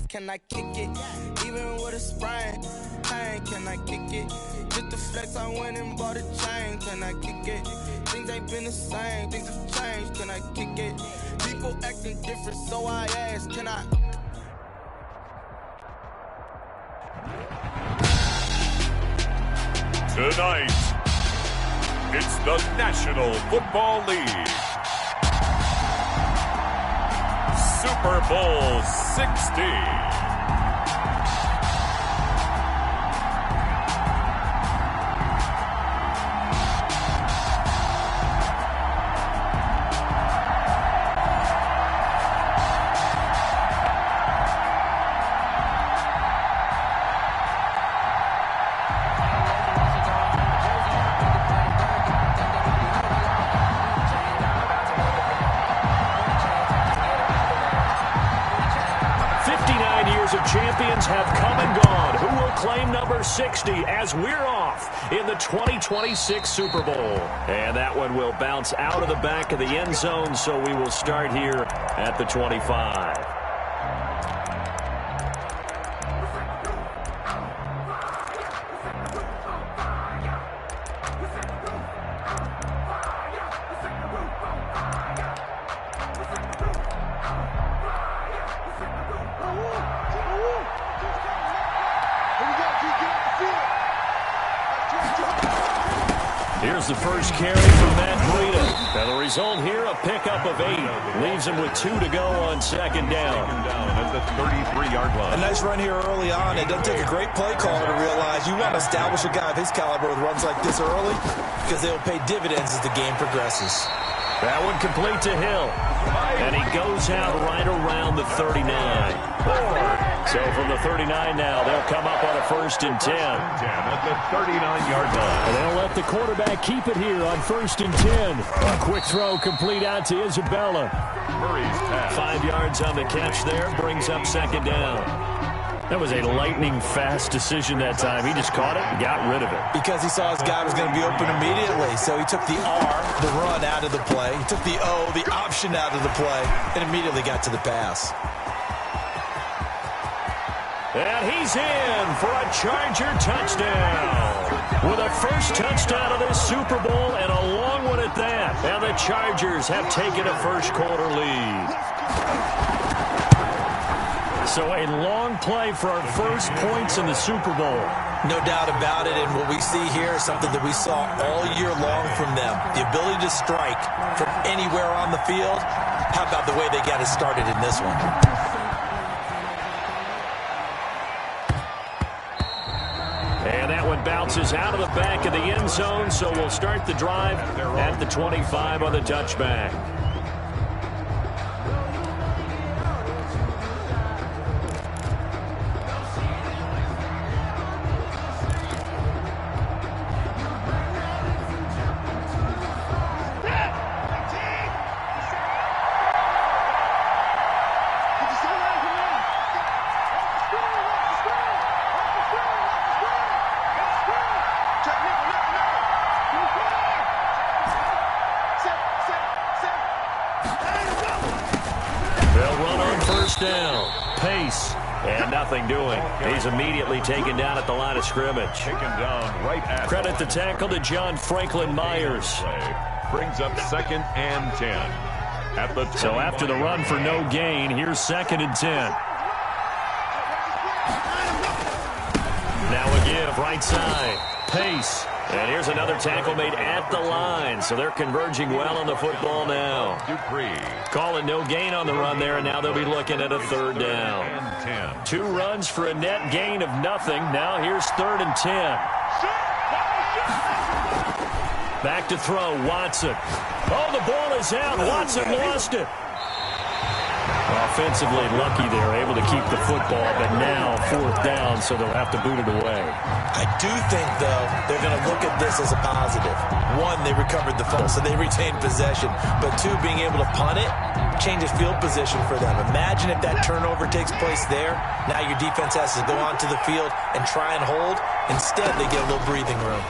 ask, can I kick it? Even with a sprain, pain, can I kick it? Just the flex, I went and bought a chain, can I kick it? Things ain't been the same, things have changed, can I kick it? People acting different, so I ask, can I? Tonight, it's the National Football League. Super Bowl 60. Champions have come and gone. Who will claim number 60 as we're off in the 2026 Super Bowl? And that one will bounce out of the back of the end zone, so we will start here at the 25. Here's the first carry from Matt Breida. Now the result here, a pickup of 8. Leaves him with 2 to go on second down. At the 33-yard line. A nice run here early on. It doesn't take a great play caller to realize you want to establish a guy of his caliber with runs like this early because they will pay dividends as the game progresses. That one complete to Hill. And he goes out right around the 39. So from the 39 now, they'll come up on a 1st and 10. At the 39-yard line. And they'll let the quarterback keep it here on 1st and 10. A quick throw complete out to Isabella. Murray's pass. 5 yards on the catch there, brings up second down. That was a lightning-fast decision that time. He just caught it and got rid of it. Because he saw his guy was going to be open immediately. So he took the R, the run, out of the play. He took the O, the option, out of the play, and immediately got to the pass. And he's in for a Charger touchdown. With a first touchdown of this Super Bowl and a long one at that. And the Chargers have taken a first-quarter lead. So a long play for our first points in the Super Bowl. No doubt about it, and what we see here is something that we saw all year long from them. The ability to strike from anywhere on the field. How about the way they got it started in this one? And that one bounces out of the back of the end zone, so we'll start the drive at the 25 on the touchback. Down. Pace. And nothing doing. He's immediately taken down at the line of scrimmage. Taken down right at Credit the tackle to John Franklin Myers. Brings up 2nd and 10. At the so after the run for no gain, here's 2nd and 10. Now a give, right side. Pace. And here's another tackle made at the line. So they're converging well on the football now. Dupree. Calling no gain on the run there, and now they'll be looking at a 3rd down. 2 runs for a net gain of nothing. Now here's 3rd and 10. Back to throw, Watson. Oh, the ball is out. Watson lost it. Offensively lucky they were able to keep the football, but now 4th down, so they'll have to boot it away. I do think, though, they're going to look at this as a positive. 1, they recovered the football, so they retained possession. But 2, being able to punt it changes field position for them. Imagine if that turnover takes place there. Now your defense has to go onto the field and try and hold. Instead, they get a little breathing room.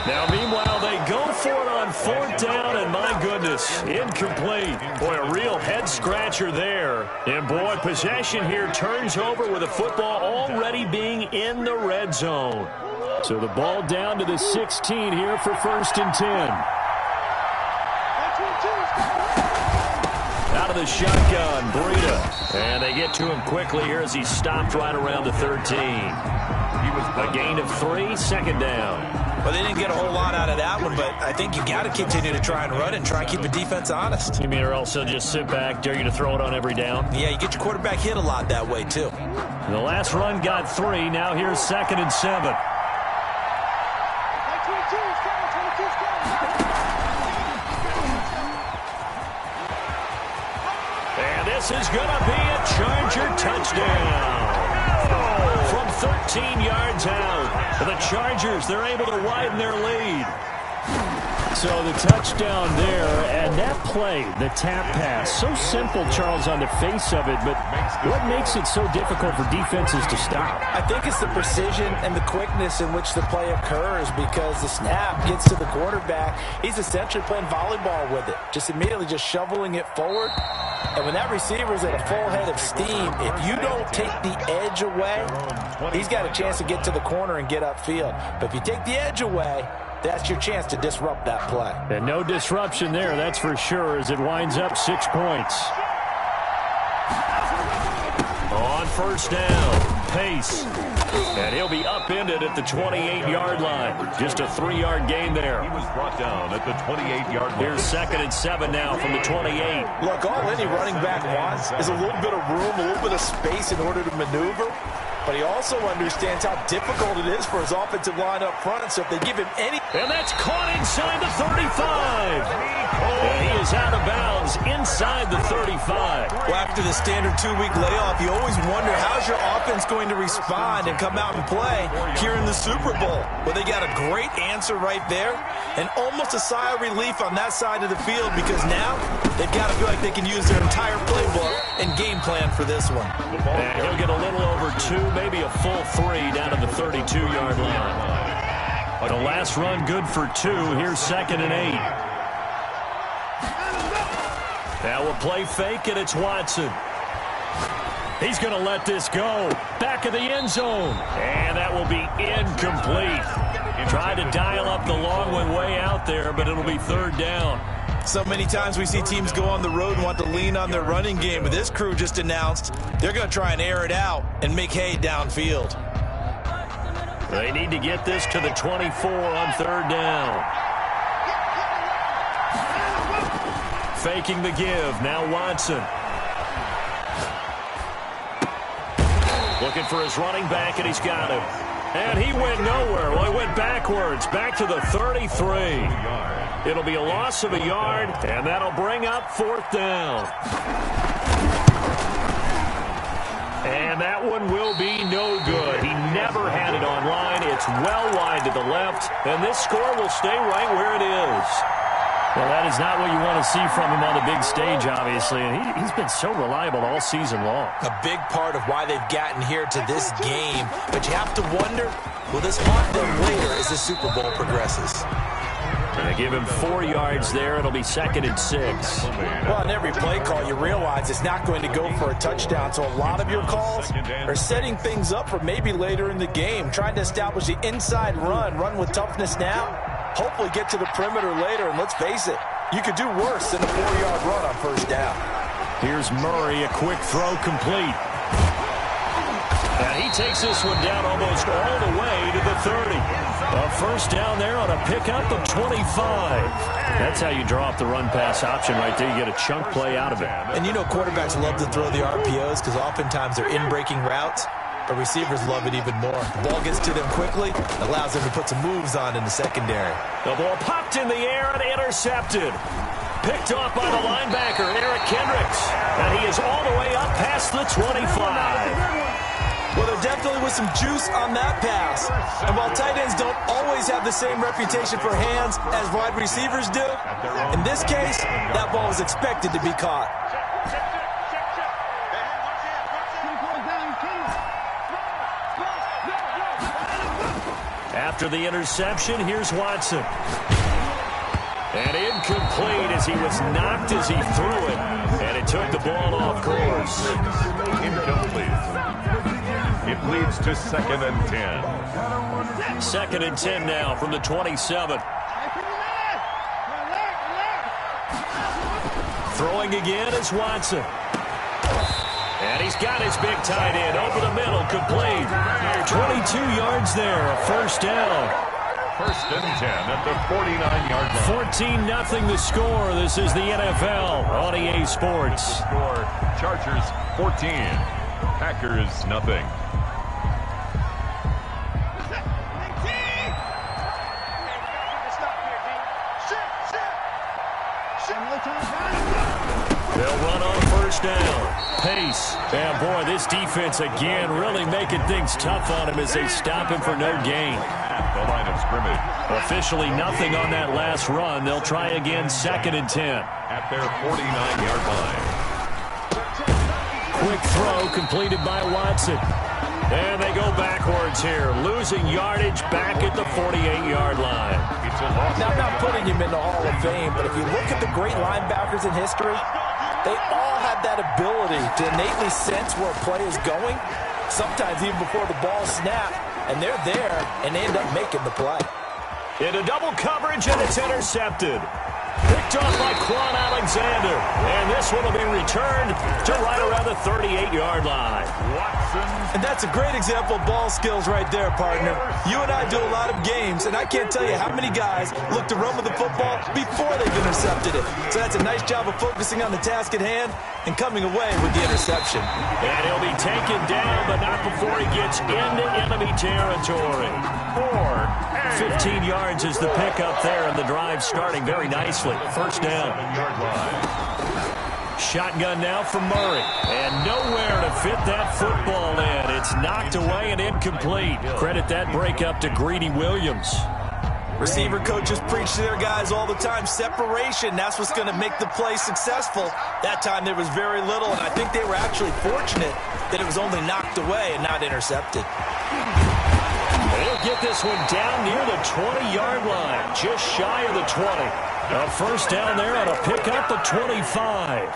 Now, meanwhile, they go for it on 4th down, and my goodness, incomplete. Boy, a real head-scratcher there. And, boy, possession here turns over with the football already being in the red zone. So the ball down to the 16 here for 1st and 10. Out of the shotgun, Breida. And they get to him quickly here as he's stopped right around the 13. A gain of 3, 2nd down. Well, they didn't get a whole lot out of that one, but I think you got to continue to try and run and try and keep the defense honest. You mean or else they'll just sit back, dare you to throw it on every down? Yeah, you get your quarterback hit a lot that way, too. The last run got 3. Now here's 2nd and 7. And this is going to be a Charger touchdown. From 13 yards out, the Chargers, they're able to widen their lead. So the touchdown there, and that play, the tap pass, so simple, Charles, on the face of it, but what makes it so difficult for defenses to stop? I think it's the precision and the quickness in which the play occurs, because the snap gets to the quarterback. He's essentially playing volleyball with it, just immediately just shoveling it forward. And when that receiver's at a full head of steam, if you don't take the edge away, he's got a chance to get to the corner and get upfield. But if you take the edge away, that's your chance to disrupt that play. And no disruption there, that's for sure, as it winds up 6 points. On 1st down, Pace. And he'll be upended at the 28-yard line. Just a 3-yard gain there. He was brought down at the 28-yard line. Here's 2nd and 7 now from the 28. Look, all any running back wants is a little bit of room, a little bit of space in order to maneuver. But he also understands how difficult it is for his offensive line up front. So if they give him any... And that's caught inside the 35. And he is out of bounds inside the 35. Well, after the standard 2-week layoff, you always wonder how's your offense going to respond and come out and play here in the Super Bowl. Well, they got a great answer right there, and almost a sigh of relief on that side of the field, because now they've got to feel like they can use their entire playbook and game plan for this one. And he'll get a little over 2, maybe a full 3 down to the 32-yard line. The last run good for 2. Here's 2nd and 8. Now we'll play fake, and it's Watson. He's going to let this go. Back of the end zone. And that will be incomplete. Tried to dial up the long one way out there, but it'll be 3rd down. So many times we see teams go on the road and want to lean on their running game, but this crew just announced they're going to try and air it out and make hay downfield. They need to get this to the 24 on 3rd down. Faking the give. Now Watson. Looking for his running back, and he's got him. And he went nowhere. Well, he went backwards. Back to the 33. It'll be a loss of a yard, and that'll bring up 4th down. And that one will be no good. He never had it online. It's well wide to the left, and this score will stay right where it is. Well, that is not what you want to see from him on the big stage, obviously. And he's been so reliable all season long. A big part of why they've gotten here to this game. But you have to wonder, will this haunt them later as the Super Bowl progresses? And they give him 4 yards there. It'll be 2nd and 6. Well, in every play call, you realize it's not going to go for a touchdown. So a lot of your calls are setting things up for maybe later in the game, trying to establish the inside run with toughness now. Hopefully get to the perimeter later, and let's face it, you could do worse than a 4-yard run on 1st down. Here's Murray, a quick throw complete. And he takes this one down almost all the way to the 30. A 1st down there on a pickup of 25. That's how you draw up the run-pass option right there. You get a chunk play out of it. And you know quarterbacks love to throw the RPOs because oftentimes they're in-breaking routes. But receivers love it even more. The ball gets to them quickly, allows them to put some moves on in the secondary. The ball popped in the air and intercepted. Picked off by the linebacker, Eric Kendricks. And he is all the way up past the 25. Well, there definitely was some juice on that pass. And while tight ends don't always have the same reputation for hands as wide receivers do, in this case, that ball was expected to be caught. After the interception, here's Watson. And incomplete as he was knocked as he threw it. And it took the ball off course. Incomplete. It leads to 2nd and 10. 2nd and 10 now from the 27. Throwing again is Watson. And he's got his big tight end over the middle, complete. 22 yards there, a first down. 1st and 10 at the 49-yard line. 14-0 the score. This is the NFL on EA Sports. Score, Chargers 14, Packers nothing. They'll run on first down. Pace. And boy, this defense again really making things tough on him as they stop him for no gain. The line of scrimmage. Officially nothing on that last run. They'll try again 2nd and 10. At their 49-yard line. Quick throw completed by Watson. And they go backwards here, losing yardage back at the 48-yard line. It's a loss. Now, I'm not putting him in the Hall of Fame, but if you look at the great linebackers in history, they all have that ability to innately sense where a play is going, sometimes even before the ball snapped, and they're there, and they end up making the play. Into double coverage, and it's intercepted. Picked off by Quan Alexander. And this one will be returned to right around the 38-yard line. Watson. And that's a great example of ball skills right there, partner. You and I do a lot of games, and I can't tell you how many guys look to run with the football before they've intercepted it. So that's a nice job of focusing on the task at hand and coming away with the interception. And he'll be taken down, but not before he gets into enemy territory. 15 yards is the pickup there, and the drive starting very nicely. First down. Shotgun now from Murray. And nowhere to fit that football in. It's knocked away and incomplete. Credit that breakup to Greedy Williams. Receiver coaches preach to their guys all the time. Separation, that's what's going to make the play successful. That time there was very little, and I think they were actually fortunate that it was only knocked away and not intercepted. They'll get this one down near the 20-yard line, just shy of the 20. A first down there on a pickup of 25.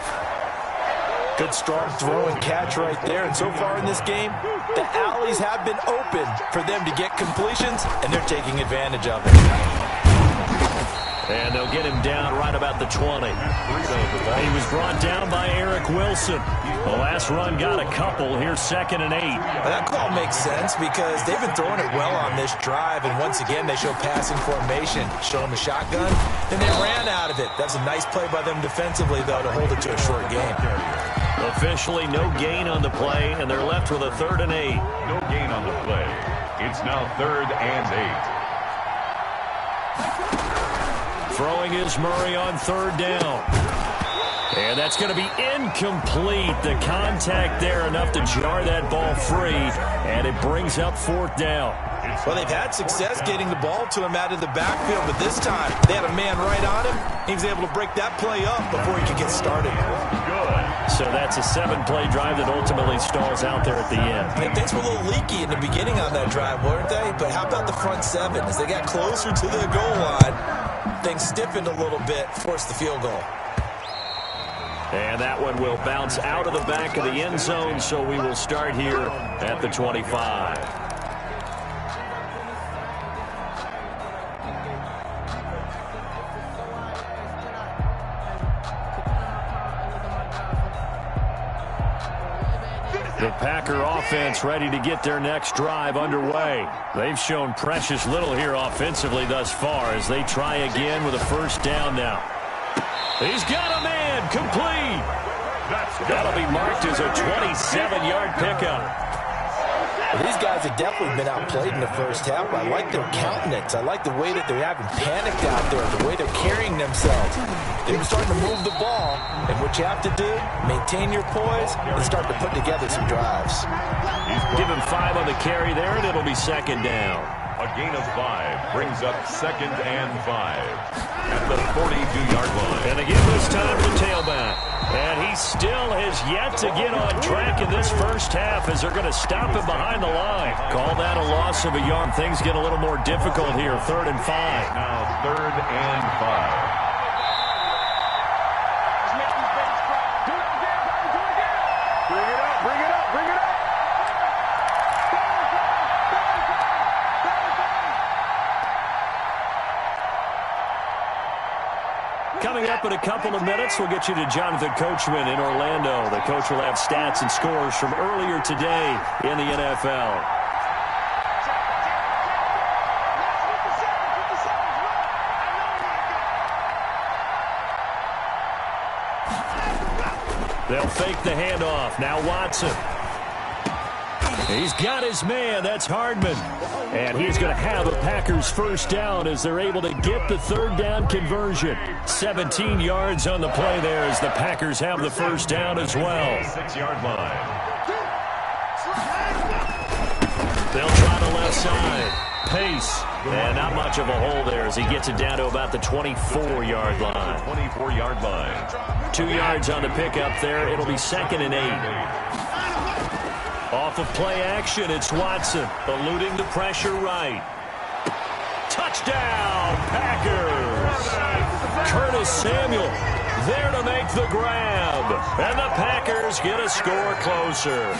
Good strong throw and catch right there. And so far in this game, the alleys have been open for them to get completions, and they're taking advantage of it. And they'll get him down right about the 20. He was brought down by Eric Wilson. The last run got a couple. Here's 2nd and 8. Well, that call makes sense because they've been throwing it well on this drive, and once again they show passing formation. Show them a shotgun, and they ran out of it. That's a nice play by them defensively, though, to hold it to a short game. Officially no gain on the play, and they're left with a 3rd and 8. No gain on the play. It's now 3rd and 8. Throwing is Murray on 3rd down. And that's going to be incomplete. The contact there enough to jar that ball free, and it brings up 4th down. Well, they've had success getting the ball to him out of the backfield, but this time they had a man right on him. He was able to break that play up before he could get started. So that's a 7-play drive that ultimately stalls out there at the end. And things were a little leaky in the beginning on that drive, weren't they? But how about the front 7? As they got closer to the goal line, things stiffened a little bit, forced the field goal. And that one will bounce out of the back of the end zone, so we will start here at the 25. The Packer offense ready to get their next drive underway. They've shown precious little here offensively thus far as they try again with a first down now. He's got a man, complete. That'll be marked as a 27-yard pickup. Well, these guys have definitely been outplayed in the first half. I like their countenance. I like the way that they haven't panicked out there, the way they're carrying themselves. They're starting to move the ball, and what you have to do, maintain your poise and start to put together some drives. Give him 5 on the carry there, and it'll be 2nd down. A gain of 5 brings up 2nd and 5 at the 42-yard line. And again this time to the tailback. And he still has yet to get on track in this first half as they're going to stop him behind the line. Call that a loss of a yard. Things get a little more difficult here. 3rd and 5. Now 3rd and 5. Coming up in a couple of minutes, we'll get you to Jonathan Coachman in Orlando. The coach will have stats and scores from earlier today in the NFL. They'll fake the handoff. Now Watson. He's got his man. That's Hardman. And he's going to have a Packers first down as they're able to get the third down conversion. 17 yards on the play there as the Packers have the first down as well. 6-yard line. They'll try the left side. Pace. And not much of a hole there as he gets it down to about the 24-yard line. 24-yard line. 2 yards on the pickup there. It'll be 2nd and 8. Off of play action, it's Watson, eluding the pressure right. Touchdown, Packers! Curtis Samuel there to make the grab. And the Packers get a score closer.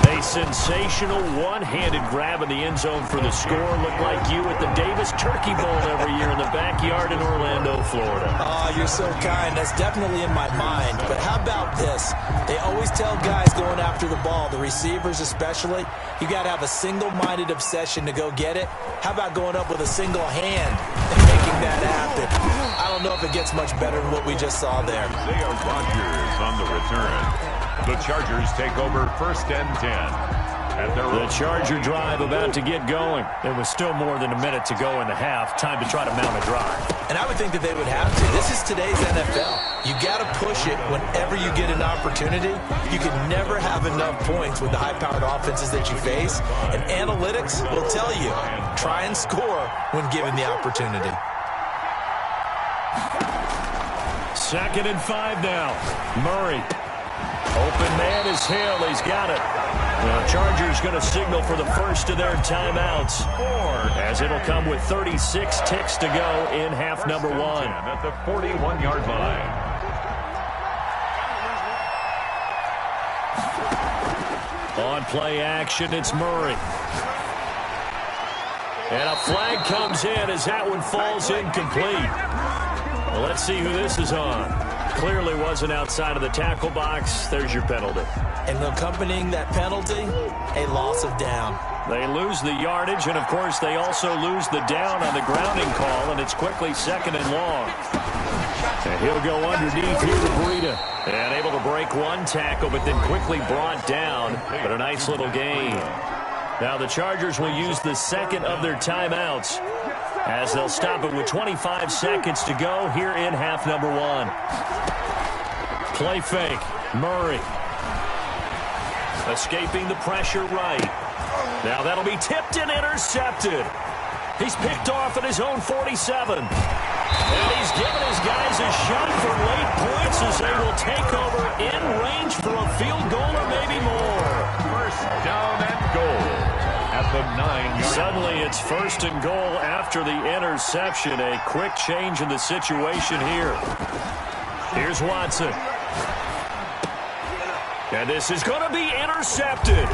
A sensational one-handed grab in the end zone for the score. Looked like you at the Davis Turkey Bowl every year in the backyard in Orlando, Florida. Oh, you're so kind. That's definitely in my mind. But how about this? They always tell guys going after the ball, the receivers especially, you got to have a single-minded obsession to go get it. How about going up with a single hand and making that happen? I don't know if it gets much better than what we just saw there. Isaiah Rodgers on the return. The Chargers take over 1st and 10. The Charger drive about to get going. There was still more than a minute to go in the half. Time to try to mount a drive. And I would think that they would have to. This is today's NFL. You got to push it whenever you get an opportunity. You can never have enough points with the high-powered offenses that you face. And analytics will tell you, try and score when given the opportunity. 2nd and 5 now. Murray. Open man is Hill. He's got it. The Chargers going to signal for the first of their timeouts, as it'll come with 36 ticks to go in half number 1. At the 41-yard line. On play action, it's Murray. And a flag comes in as that one falls incomplete. Well, let's see who this is on. Clearly wasn't outside of the tackle box. There's your penalty. And accompanying that penalty, a loss of down. They lose the yardage, and, of course, they also lose the down on the grounding call, and it's quickly 2nd and long. And he'll go underneath here to Breida. And able to break one tackle, but then quickly brought down. But a nice little gain. Now the Chargers will use the 2nd of their timeouts, as they'll stop it with 25 seconds to go here in half number 1. Play fake. Murray. Escaping the pressure right. Now that'll be tipped and intercepted. He's picked off at his own 47. And he's given his guys a shot for late points as they will take over in range for a field goal or maybe more. First down and goal at the 9-yard line. Suddenly it's 1st and goal after the interception. A quick change in the situation here. Here's Watson. And this is going to be intercepted.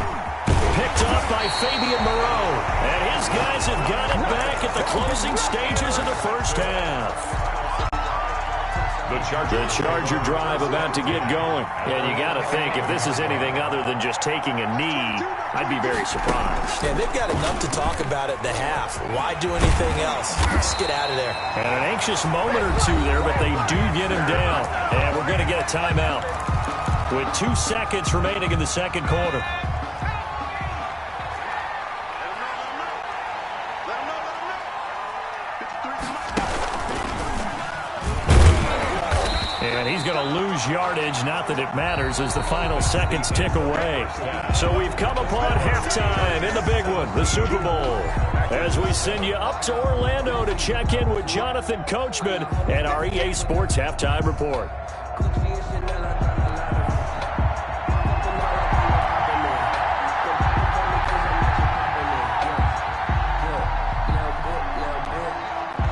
Picked off by Fabian Moreau. And his guys have got it back at the closing stages of the first half. The Charger drive about to get going. And you got to think, if this is anything other than just taking a knee, I'd be very surprised. Yeah, they've got enough to talk about at the half. Why do anything else? Just get out of there. And an anxious moment or two there, but they do get him down. And we're going to get a timeout with 2 seconds remaining in the second quarter. And he's going to lose yardage, not that it matters, as the final seconds tick away. So we've come upon halftime in the big one, the Super Bowl, as we send you up to Orlando to check in with Jonathan Coachman and our EA Sports Halftime Report.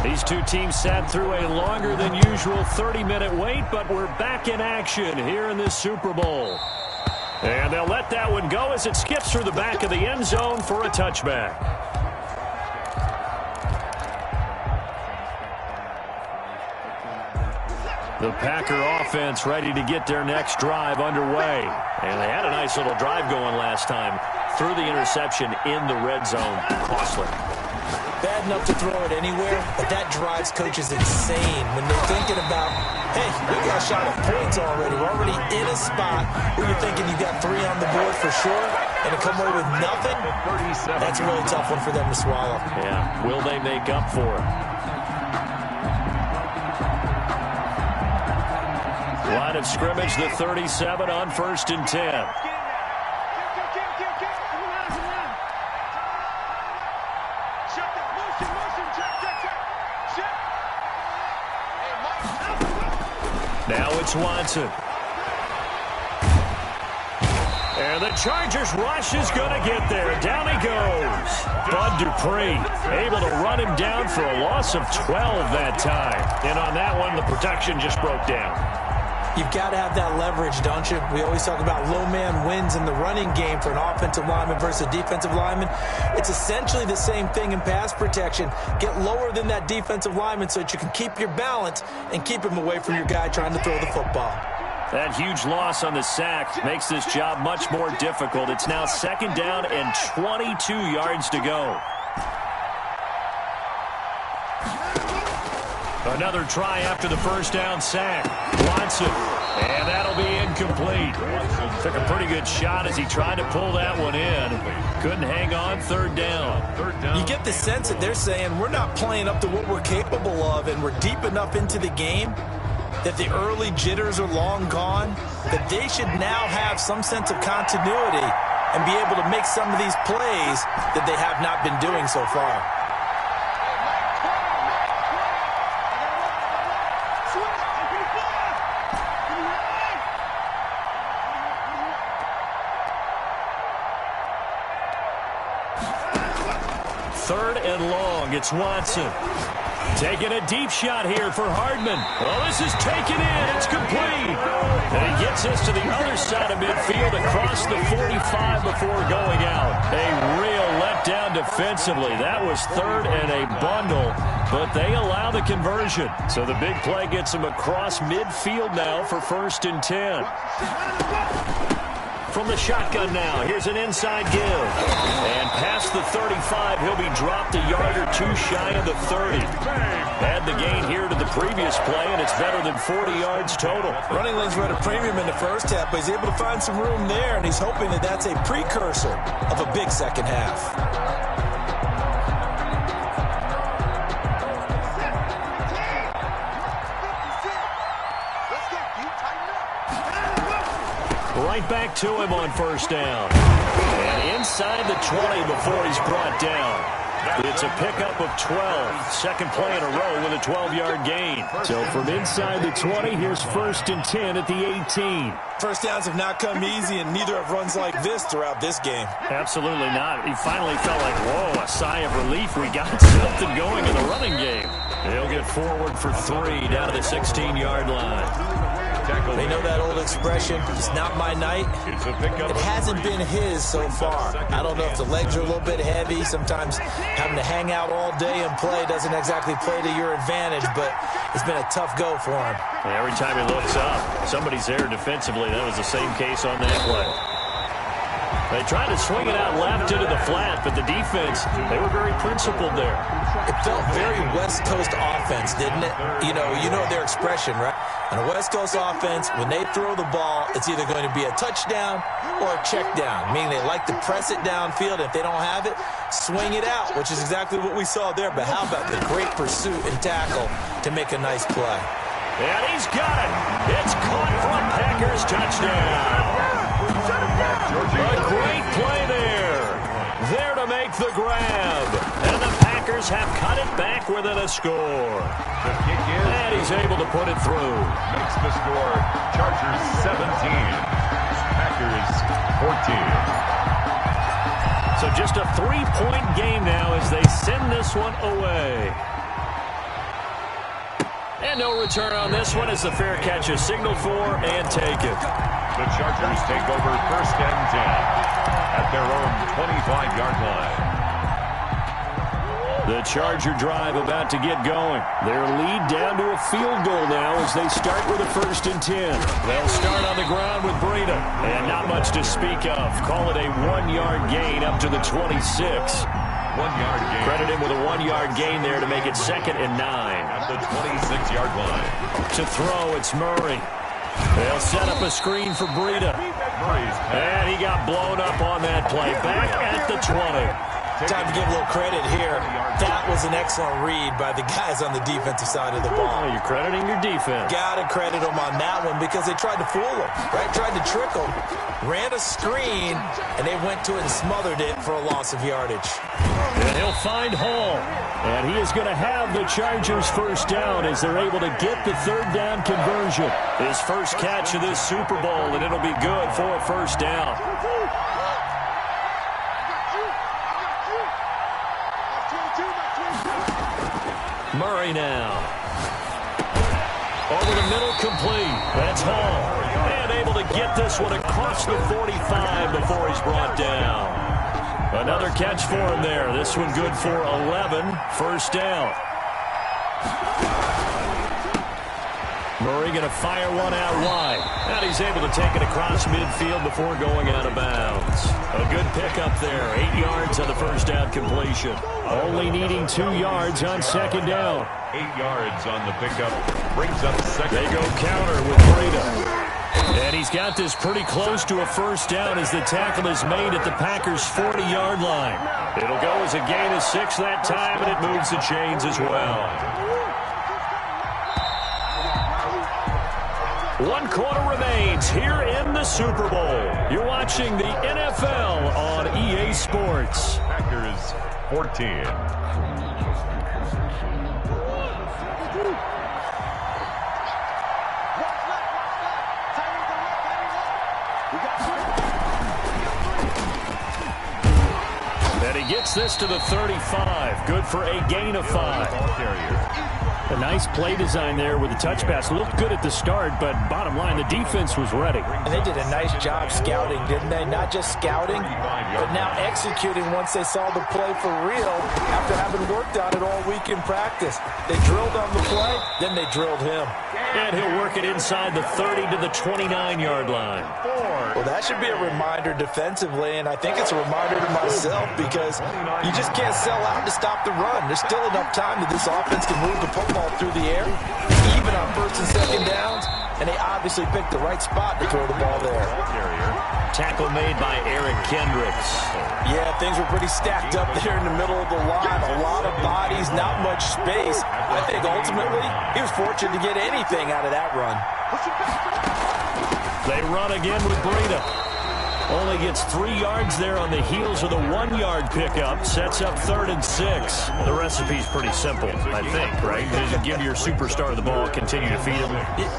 These two teams sat through a longer than usual 30-minute wait, but we're back in action here in this Super Bowl. And they'll let that one go as it skips through the back of the end zone for a touchback. The Packer offense ready to get their next drive underway. And they had a nice little drive going last time. Threw the interception in the red zone. Costly. Bad enough to throw it anywhere, but that drives coaches insane when they're thinking about, hey, we got a shot at points already. We're already in a spot where you're thinking you got 3 on the board for sure, and to come away with nothing, that's a really tough one for them to swallow. Yeah, will they make up for it? Line of scrimmage, the 37 on 1st and 10. Now it's Watson. And the Chargers rush is going to get there. Down he goes. Bud Dupree able to run him down for a loss of 12 that time. And on that one, the protection just broke down. You've got to have that leverage, don't you? We always talk about low man wins in the running game for an offensive lineman versus a defensive lineman. It's essentially the same thing in pass protection. Get lower than that defensive lineman so that you can keep your balance and keep him away from your guy trying to throw the football. That huge loss on the sack makes this job much more difficult. It's now 2nd down and 22 yards to go. Another try after the 1st down sack. Watson, and that'll be incomplete. Took a pretty good shot as he tried to pull that one in. Couldn't hang on 3rd down. You get the sense that they're saying we're not playing up to what we're capable of, and we're deep enough into the game that the early jitters are long gone, that they should now have some sense of continuity and be able to make some of these plays that they have not been doing so far. Third and long, it's Watson. Taking a deep shot here for Hardman. Well, this is taken in. It's complete. And he gets us to the other side of midfield across the 45 before going out. A real letdown defensively. That was 3rd and a bundle, but they allow the conversion. So the big play gets him across midfield now for 1st and 10. From the shotgun now, here's an inside give. And past the 35, he'll be dropped a yard or 2 shy of the 30. Add the gain here to the previous play, and it's better than 40 yards total. Running lanes were at a premium in the 1st half, but he's able to find some room there, and he's hoping that that's a precursor of a big 2nd half. Right back to him on 1st down. And inside the 20 before he's brought down. It's a pickup of 12. Second play in a row with a 12-yard gain. So from inside the 20, here's 1st and 10 at the 18. 1st downs have not come easy, and neither have runs like this throughout this game. Absolutely not. He finally felt like, whoa, a sigh of relief. We got something going in the running game. He'll get forward for 3 down to the 16-yard line. They know that old expression, it's not my night. It hasn't been his so far. I don't know if the legs are a little bit heavy. Sometimes having to hang out all day and play doesn't exactly play to your advantage, but it's been a tough go for him. And every time he looks up, somebody's there defensively. That was the same case on that play. They tried to swing it out left into the flat, but the defense, they were very principled there. It felt very West Coast offense, didn't it? You know their expression, right? On a West Coast offense, when they throw the ball, it's either going to be a touchdown or a check down, meaning they like to press it downfield. If they don't have it, swing it out, which is exactly what we saw there. But how about the great pursuit and tackle to make a nice play? And he's got it. It's caught for a Packers touchdown. A great play there. There to make the grab. And the Packers have cut it back within a score. And he's able to put it through. Makes the score Chargers 17, Packers 14. So just a 3-point game now as they send this one away. And no return on this one as the fair catch is signaled for and taken. The Chargers take over 1st and 10 at their own 25-yard line. The Charger drive about to get going. Their lead down to a field goal now as they start with a 1st and 10. They'll start on the ground with Breida. And not much to speak of. Call it a 1-yard gain up to the 26. 1-yard gain. Credit him with a 1-yard gain there to make it 2nd and 9. At the 26-yard line. To throw, it's Murray. They'll set up a screen for Breida. And he got blown up on that play. Back at the 20. Time to give a little credit here. That was an excellent read by the guys on the defensive side of the ball. Oh, you're crediting your defense. Got to credit them on that one because they tried to fool him, right? Tried to trick him. Ran a screen, and they went to it and smothered it for a loss of yardage. And he'll find Hall. And he is going to have the Chargers 1st down as they're able to get the 3rd down conversion. His first catch of this Super Bowl, and it'll be good for a 1st down. Murray now. Over the middle, complete. That's Hall. And able to get this one across the 45 before he's brought down. Another catch for him there. This one good for 11. 1st down. Murray going to fire one out wide. And he's able to take it across midfield before going out of bounds. A good pickup there. 8 yards on the 1st down completion. Only needing 2 yards on 2nd down. 8 yards on the pickup. Brings up 2nd. They go counter with Breida. And he's got this pretty close to a 1st down as the tackle is made at the Packers' 40-yard line. It'll go as a gain of 6 that time, and it moves the chains as well. 1 quarter remains here in the Super Bowl. You're watching the NFL on EA Sports. Packers 14. And he gets this to the 35. Good for a gain of 5. A nice play design there with the touch pass. Looked good at the start, but bottom line, the defense was ready. And they did a nice job scouting, didn't they? Not just scouting, but now executing once they saw the play for real after having worked on it all week in practice. They drilled on the play, then they drilled him. And he'll work it inside the 30 to the 29-yard line. Well, that should be a reminder defensively, and I think it's a reminder to myself because you just can't sell out to stop the run. There's still enough time that this offense can move the football through the air, even on 1st and 2nd downs, and they obviously picked the right spot to throw the ball there. Tackle made by Eric Kendricks. Yeah, things were pretty stacked up there in the middle of the line. A lot of bodies, not much space. I think ultimately he was fortunate to get anything out of that run. They run again with Breida. Only gets 3 yards there on the heels of the 1-yard pickup. Sets up 3rd and 6. The recipe's pretty simple, I think, right? Just give your superstar the ball, continue to feed him.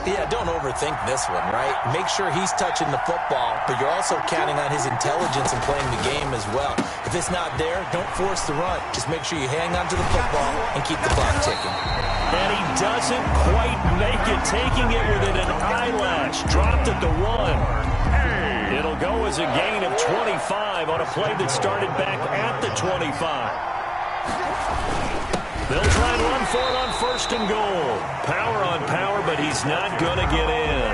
Yeah, don't overthink this one, right? Make sure he's touching the football, but you're also counting on his intelligence and playing the game as well. If it's not there, don't force the run. Just make sure you hang on to the football and keep the clock ticking. And he doesn't quite make it, taking it within an eyelash. Dropped at the 1. It'll go as a gain of 25 on a play that started back at the 25. They'll try and run for it on 1st and goal. Power on power, but he's not going to get in.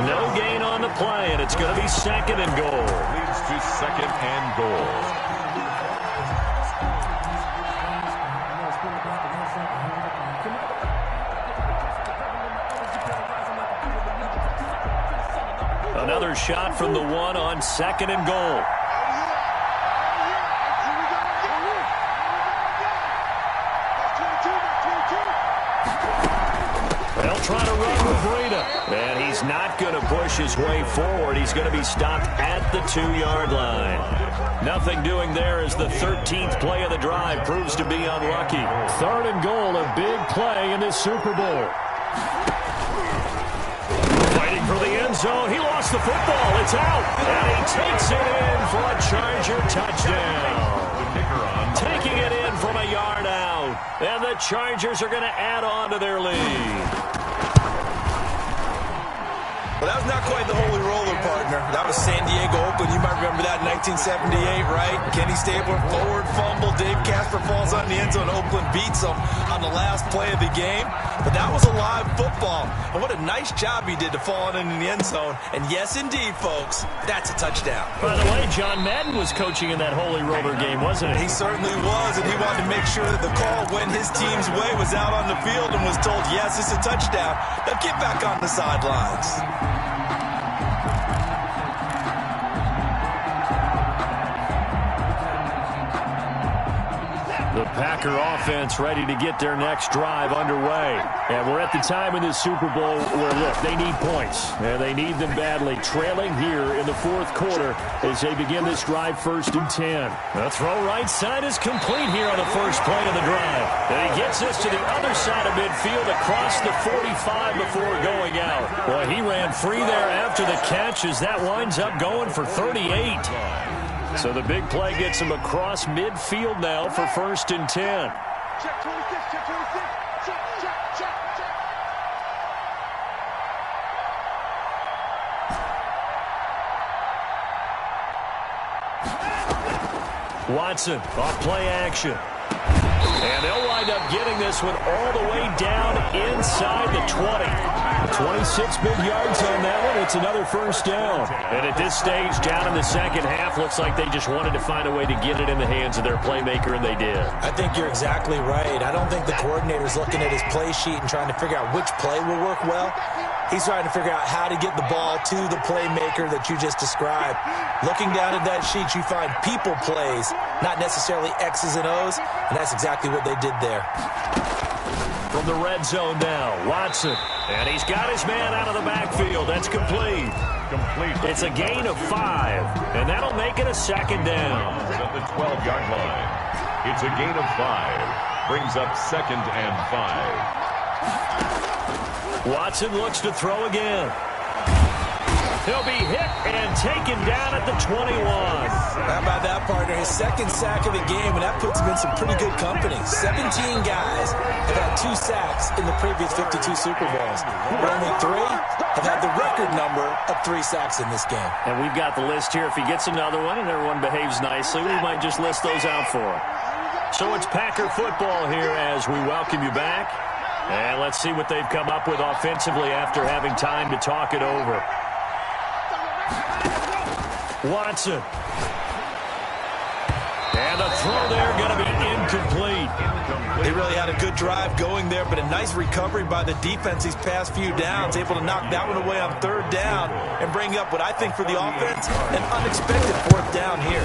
No gain on the play, and it's going to be 2nd and goal. Leads to 2nd and goal. Another shot from the 1 on 2nd and goal. They'll try to run with Breida. And he's not going to push his way forward. He's going to be stopped at the 2-yard line. Nothing doing there as the 13th play of the drive proves to be unlucky. 3rd and goal, a big play in this Super Bowl. Fighting for the end zone. He lost the football. It's out. And he takes it in for a Charger touchdown. Taking it in from a yard out. And the Chargers are going to add on to their lead. Well, that was not quite the holy roller, partner. That was San Diego Oakland. You might remember that in 1978, right? Kenny Stabler, forward fumble. Dave Casper falls on the end zone. Oakland beats him on the last play of the game. But that was a live football. And what a nice job he did to fall in the end zone. And yes, indeed, folks, that's a touchdown. By the way, John Madden was coaching in that holy roller game, wasn't he? He certainly was, and he wanted to make sure that the call went his team's way, was out on the field and was told, yes, it's a touchdown. Now get back on the sidelines. The Packer offense ready to get their next drive underway. And we're at the time in the Super Bowl where, look, they need points. And they need them badly. Trailing here in the fourth quarter as they begin this drive 1st and 10. The throw right side is complete here on the first play of the drive. And he gets this to the other side of midfield across the 45 before going out. Boy, he ran free there after the catch as that winds up going for 38. So the big play gets him across midfield now for 1st and 10. Check 26, check 26. Check. Watson off play action. And they'll wind up getting this one all the way down inside the 20. 26 big yards on that one. It's another first down. And at this stage, down in the second half, looks like they just wanted to find a way to get it in the hands of their playmaker, and they did. I think you're exactly right. I don't think the coordinator's looking at his play sheet and trying to figure out which play will work well. He's trying to figure out how to get the ball to the playmaker that you just described. Looking down at that sheet, you find people plays, not necessarily X's and O's, and that's exactly what they did there. From the red zone now, Watson. And he's got his man out of the backfield. That's complete. It's a gain of 5, and that'll make it a second down. At the 12-yard line. It's a gain of 5. Brings up 2nd and 5. Watson looks to throw again. He'll be hit and taken down at the 21. How about that, partner? His second sack of the game, and that puts him in some pretty good company. 17 guys have had 2 sacks in the previous 52 Super Bowls. But only 3 have had the record number of 3 sacks in this game. And we've got the list here. If he gets another one and everyone behaves nicely, we might just list those out for him. So it's Packer football here as we welcome you back. And let's see what they've come up with offensively after having time to talk it over. Watson. And the throw there going to be incomplete. They really had a good drive going there, but a nice recovery by the defense these past few downs, able to knock that one away on 3rd down and bring up what I think for the offense, an unexpected 4th down here.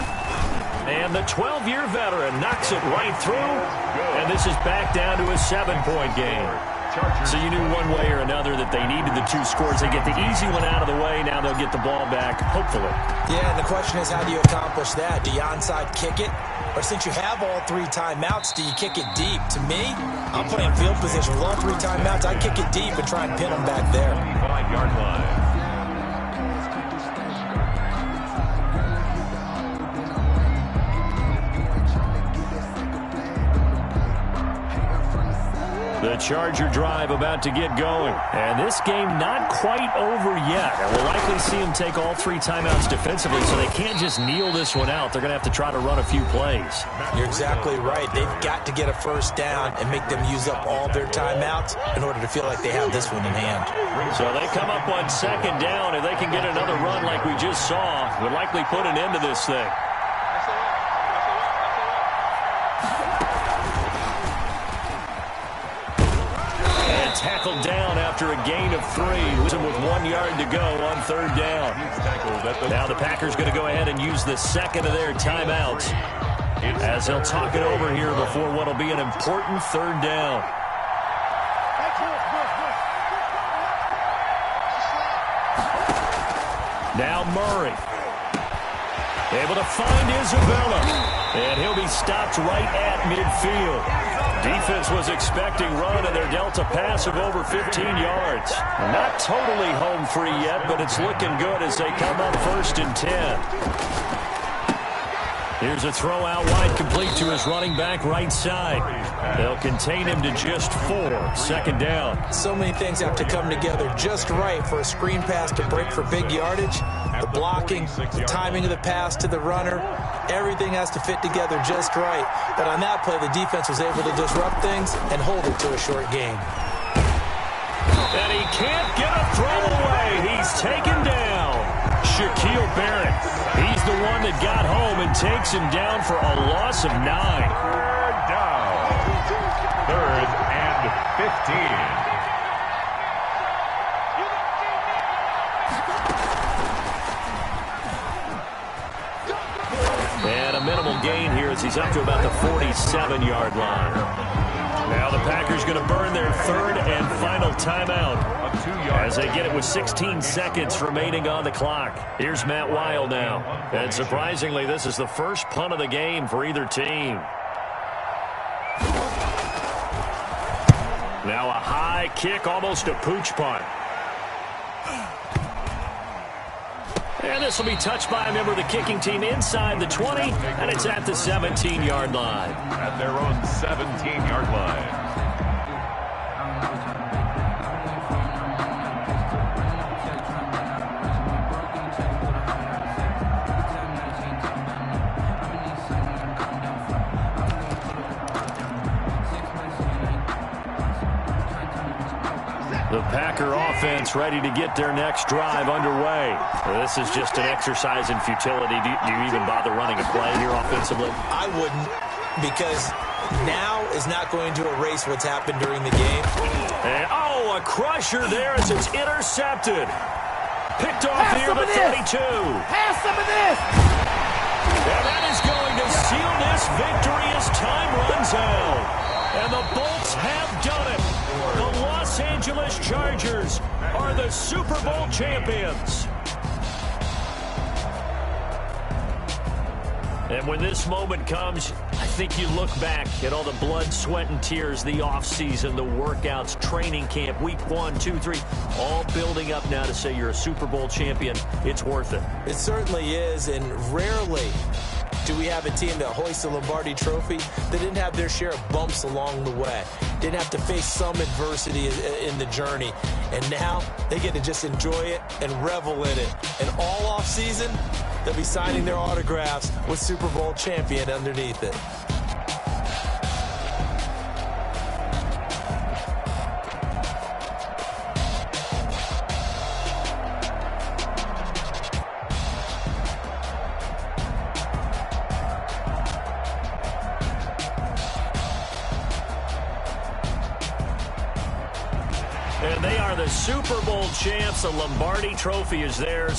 And the 12-year veteran knocks it right through, and this is back down to a 7-point game. So you knew one way or another that they needed the 2 scores. They get the easy one out of the way. Now they'll get the ball back, hopefully. Yeah, and the question is, how do you accomplish that? Do you onside kick it? Or since you have all 3 timeouts, do you kick it deep? To me, I'm playing field position with all 3 timeouts. I kick it deep and try and pin them back there. 5-yard line. The Charger drive about to get going. And this game not quite over yet. And we'll likely see them take all 3 timeouts defensively, so they can't just kneel this one out. They're going to have to try to run a few plays. You're exactly right. They've got to get a first down and make them use up all their timeouts in order to feel like they have this one in hand. So they come up on 2nd down. If they can get another run like we just saw, would likely put an end to this thing. Tackled down after a gain of 3. Losing with 1 yard to go on 3rd down. Now the Packers going to go ahead and use the second of their timeouts as they'll talk it over here before what will be an important 3rd down. Now Murray. Able to find Isabella. And he'll be stopped right at midfield. Defense was expecting run, and they're dealt a pass of over 15 yards. Not totally home free yet, but it's looking good as they come up 1st and 10. Here's a throw out wide, complete to his running back right side. They'll contain him to just 4. Second down. So many things have to come together just right for a screen pass to break for big yardage. The blocking, the timing of the pass to the runner, everything has to fit together just right. But on that play, the defense was able to disrupt things and hold it to a short gain. And he can't get a throw away. He's taken down. Shaquille Barrett. He's the one that got home and takes him down for a loss of 9. Third down. 3rd and 15. And a minimal gain here as he's up to about the 47-yard line. Now the Packers going to burn their 3rd and final timeout as they get it with 16 seconds remaining on the clock. Here's Matt Weil now. And surprisingly, this is the first punt of the game for either team. Now a high kick, almost a pooch punt. And this will be touched by a member of the kicking team inside the 20, and it's at the 17-yard line. At their own 17-yard line. The Packer offense ready to get their next drive underway. This is just an exercise in futility. Do you even bother running a play here offensively? I wouldn't, because now is not going to erase what's happened during the game. And, a crusher there as it's intercepted. Picked off near the 32. Have some of this. And that is going to seal this victory as time runs out. And the Bolts have done it. The Los Angeles Chargers are the Super Bowl champions. And when this moment comes, I think you look back at all the blood, sweat, and tears, the offseason, the workouts, training camp, week 1, 2, 3, all building up now to say you're a Super Bowl champion. It's worth it. It certainly is, and rarely do we have a team that hoists the Lombardi Trophy that didn't have their share of bumps along the way, didn't have to face some adversity in the journey, and now they get to just enjoy it and revel in it. And all offseason, they'll be signing their autographs with Super Bowl champion underneath it. And they are the Super Bowl champs. The Lombardi Trophy is theirs.